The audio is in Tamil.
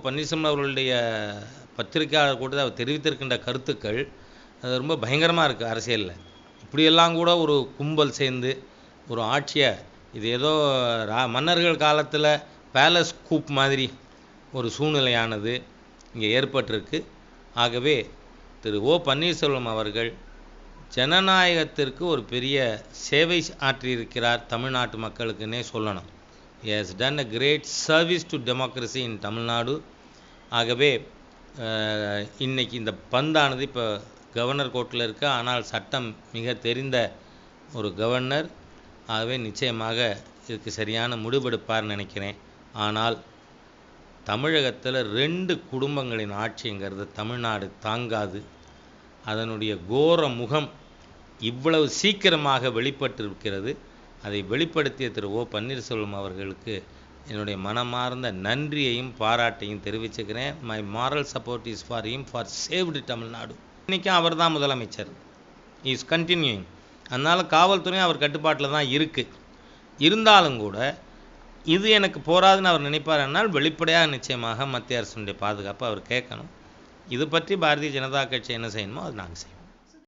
பன்னீர்செல்வம் அவர்களுடைய பத்திரிகையாளர் கூட்டத்தில் அவர் தெரிவித்திருக்கின்ற கருத்துக்கள் அது ரொம்ப பயங்கரமாக இருக்குது. அரசியலில் இப்படியெல்லாம் கூட ஒரு கும்பல் சேர்ந்து ஒரு ஆட்சியை, இது ஏதோ மன்னர்கள் காலத்தில் பேலஸ் கூப் மாதிரி ஒரு சூழ்நிலையானது இங்கே ஏற்பட்டிருக்கு. ஆகவே திரு பன்னீர்செல்வம் அவர்கள் ஜனநாயகத்திற்கு ஒரு பெரிய சேவை ஆற்றியிருக்கிறார் தமிழ்நாட்டு மக்களுக்குன்னே சொல்லணும். He has done a great service to democracy in Tamil Nadu. ஆகவே இன்னைக்கு இந்த பந்தானது இப்போ கவர்னர் கோர்ட்டில் இருக்குது. ஆனால் சட்டம் மிக தெரிந்த ஒரு கவர்னர். ஆகவே நிச்சயமாக இதுக்கு சரியான முடிவெடுப்பார்னு நினைக்கிறேன். ஆனால் தமிழகத்தில் 2 குடும்பங்களின் ஆட்சிங்கிறது தமிழ்நாடு தாங்காது. அதனுடைய கோர முகம் இவ்வளவு சீக்கிரமாக வெளிப்பட்டிருக்கிறது. அதை வெளிப்படுத்திய திரு பன்னீர்செல்வம் அவர்களுக்கு என்னுடைய மனமார்ந்த நன்றியையும் பாராட்டையும் தெரிவிச்சுக்கிறேன். My moral support is for him for saved Tamil Nadu. இன்றைக்கும் அவர் தான் முதலமைச்சர். Is continuing. அதனால் காவல்துறையும் அவர் கட்டுப்பாட்டில் தான் இருக்குது. இருந்தாலும் கூட இது எனக்கு போராதுன்னு அவர் நினைப்பார்னால் வெளிப்படையாக நிச்சயமாக மத்திய அரசுடைய பாதுகாப்பு அவர் கேட்கணும். இது பற்றி பாரதிய ஜனதா கட்சி என்ன செய்யணுமோ அது நாங்கள் செய்வோம்.